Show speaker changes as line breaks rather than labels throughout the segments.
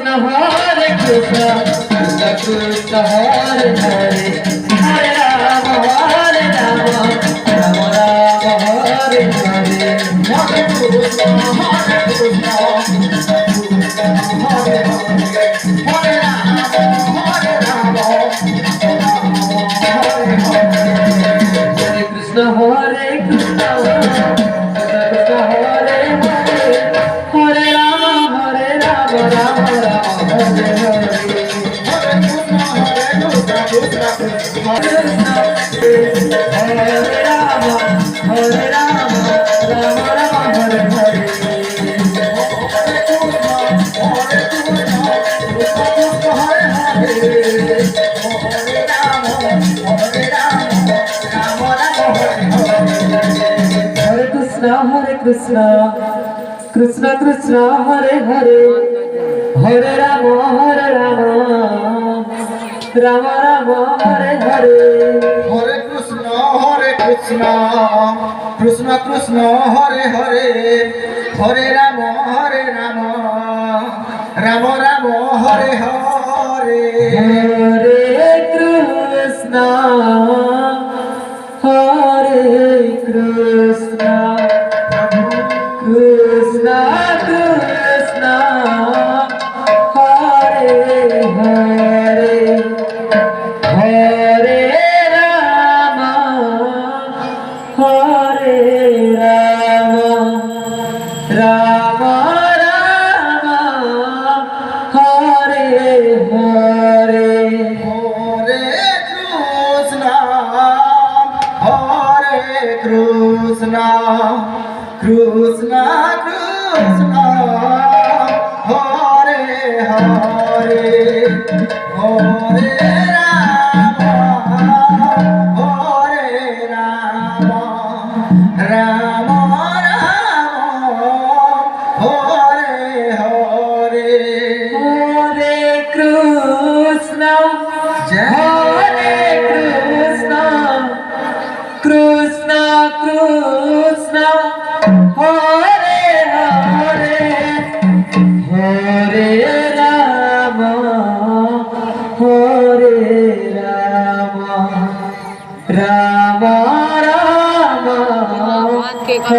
Hare Krishna, Krishna Krishna Hare Hare, Hare Rama Hare Rama, Rama Rama Hare Hare, Hare Krishna Hare Krishna, Hare Hare, Hare Rama Hare Rama, Hare Hare, Hare Krishna Hare Krishna, Krishna Krishna Hare Hare, Hare Rama Hare Rama, Rama Rama Hare Hare, Hare Krishna Krishna Krishna Hare Rama Hare Rama, Rama Rama Hare Hare, Hare Krishna, Krishna Krishna Hare Hare, Hare Rama Hare Rama, Rama Rama Hare Hare, Hare Krishna Krishna Krishna Hare Hare, Hare Rama Hare Rama, Rama Rama Hare Hare, Hare Krishna Hare Krishna, Krishna Krishna Hare Hare, Hare Rama Hare Rama, Rama Rama Hare Hare, Hare Krishna Krishna Krishna Hare Hare, Hare Rama Hare Rama, Rama Rama Hare Hare,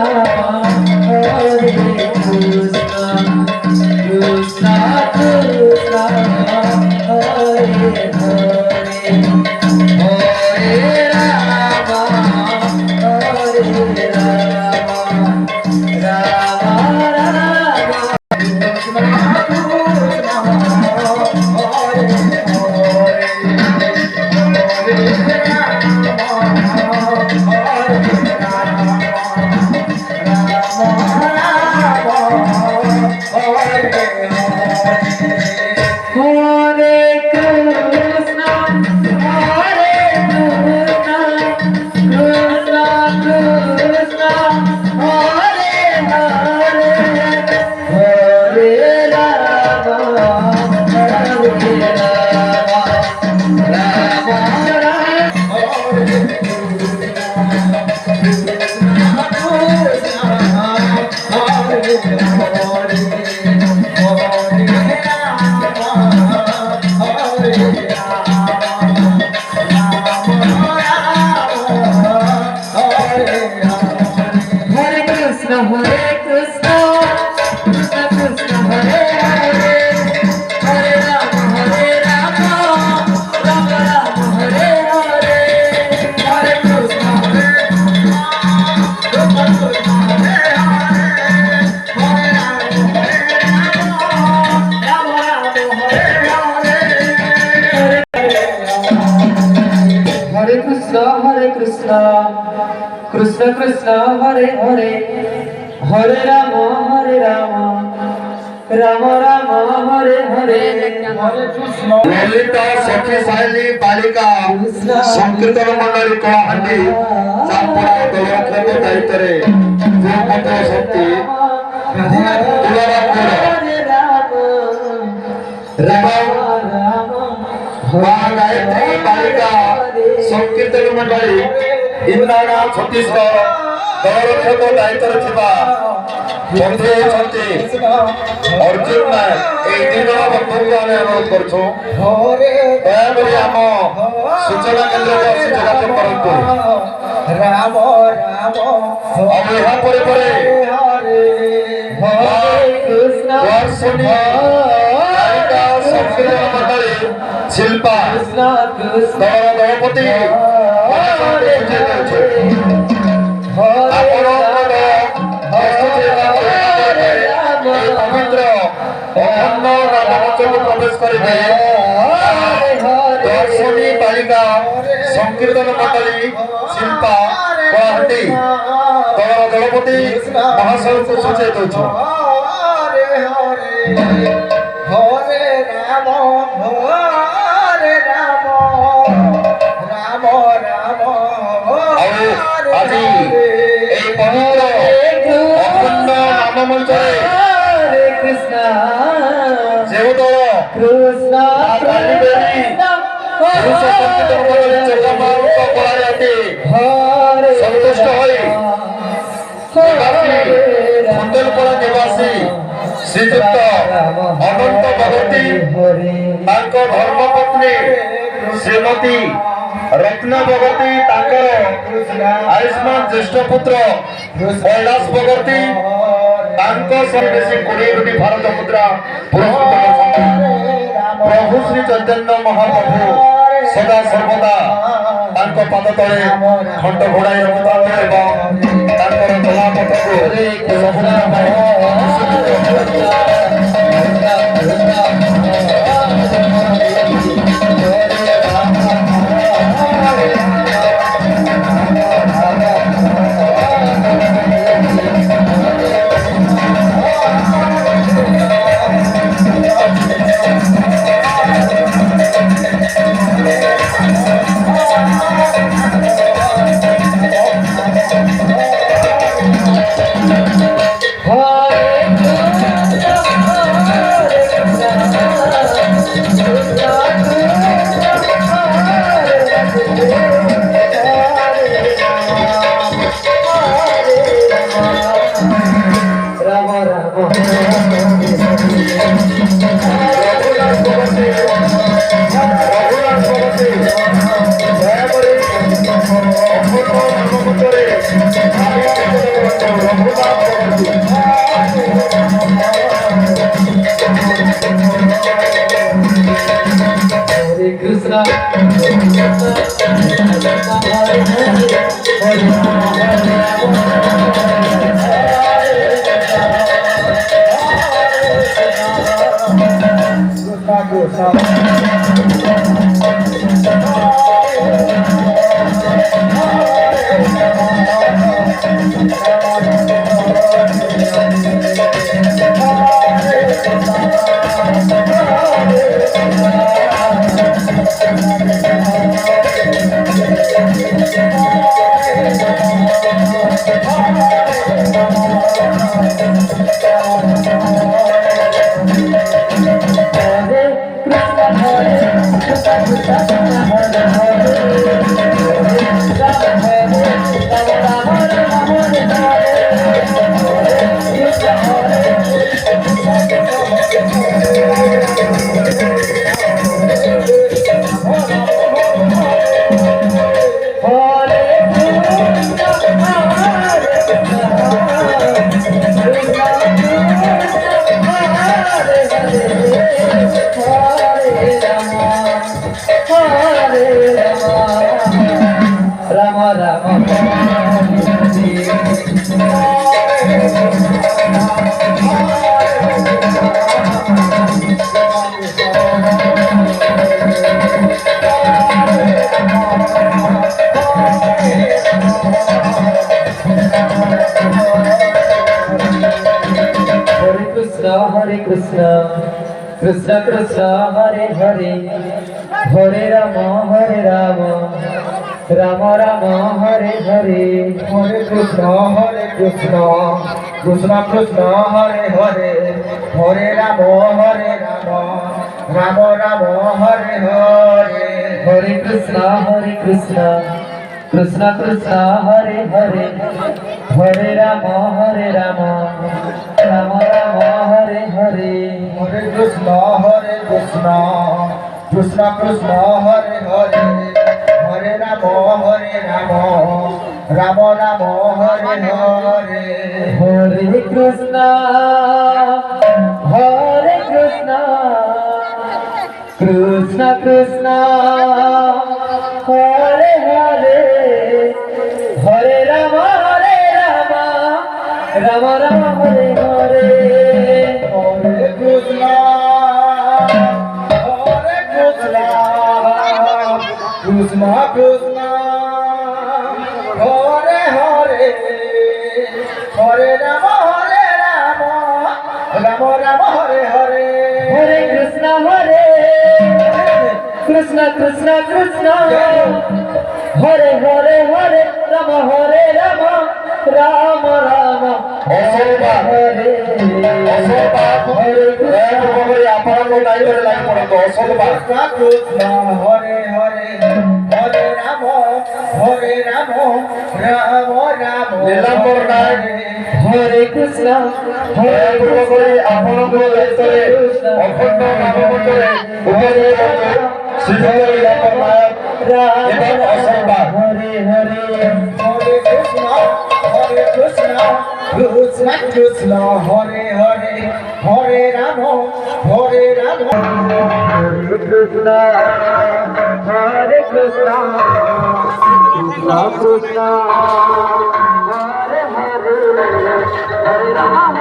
Hare Krishna Hare Krishna, Krishna Krishna Hare Hare, Hare Rama Hare Rama, Rama Rama Hare Rama, Hare Rama, Rama Rama Hare Hare, Hare Krishna Hare Krishna, Krishna Krishna Hare Hare, Hare Rama Hare Rama, Rama Rama Krishna Krishna Hare Krishna Krishna Hare Hare, Hare Rama Hare Rama, Rama Rama Hare Hare, Hare Krishna Lalita Sakhi Saili Balika Sankirtan Mandali Kohandi Sampurna Dolokhato Daitare Jyomato Shakti Tulara Pura Ram Ram मां गायत्री बालिका संकीर्तन मंडली इंद्राना छत्तीसगढ़ दलरक्षक दायित्व थिबा बंधु होती अर्जुन नायक ए दिन बंधु को आम अनुरोध करूँ दयाकोरी आम सूचना केन्द्र को आसी जोगाजोग करतु
राम राम
अब यहाँ पर संकीर्तन मंडली शिल्पा दलपति पवित्र अखंड नाममंच को प्रवेश करेंगे दर्शनी बालिका संकीर्तन मंडली शिल्पा गुवाहाटी दलपति महाशय को सूचित
हरे हरे हरे राम राम राम
आज पवित्र अखंड नाममंच
हरे कृष्ण
जो दल
कृष्ण
संतुष्ट खंडलपड़ा निवासी श्रीजुक्त अनंत भगवती धर्मपत्नी श्रीमती रत्ना भगवती आयुष्मान ज्येष्ठ पुत्र कैलाश भगवती कोड़े भारत मुद्रा पुरस्कृत प्रभु श्री चैतन्य महाप्रभु सदा सर्वदा पाद तले खंड घोड़ाई रखुता कला पथ
Hare Krishna, Krishna Krishna, Hare Hare, Hare Rama, Hare Rama, Rama Rama, Hare Hare, Hare Krishna, Krishna Krishna, Hare Hare, Hare Rama, Hare Rama,
Ram Ram Hare Hare
Hare Krishna Krishna Krishna Hare Hare Hare Ram Ram Ram Ram Hare Hare
Hare Krishna Krishna Krishna Hare Hare Hare Ram Ram Ram Hare Hare
Hare Krishna Krishna Krishna Hare Hare Hare Ram Ram Ram Hare Hare
Hare Krishna Krishna Krishna Hare Hare Hare Ram Ram Ram Hare Hare
Hare Krishna Krishna Krishna Hare Hare Hare Ram Ram Ram হরে
ଆପଣଙ୍କ ଦାୟିତ୍ୱରେ ଲାଗି ପଡ଼ନ୍ତୁ ଅଶୋକ କୃଷ୍ଣ ହରେ ହରେ ହରେ ରାମ ରାମ ରାମ ନୀଳାମ୍ବର ନାୟକ
হরে কৃষ্ণ
ପୂର୍ବ କରି ଆପଣଙ୍କ ଦାୟିତ୍ୱରେ ଅଖଣ୍ଡ ନାମ ମଧ୍ୟରେ ଉପସ୍ଥିତ ଶ୍ରୀଯୁକ୍ତ ନୀଳାମ୍ବର ନାୟକ ଏବଂ ଅଶୋକ
হরে হরে
হরে কৃষ্ণ কৃষ্ণ কৃষ্ণ হরে হরে হরে রাম
হরে কৃষ্ণ হরে কৃষ্ণ কৃষ্ণ কৃষ্ণ হরে হরে হরে রাম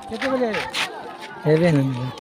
কেতেবেলে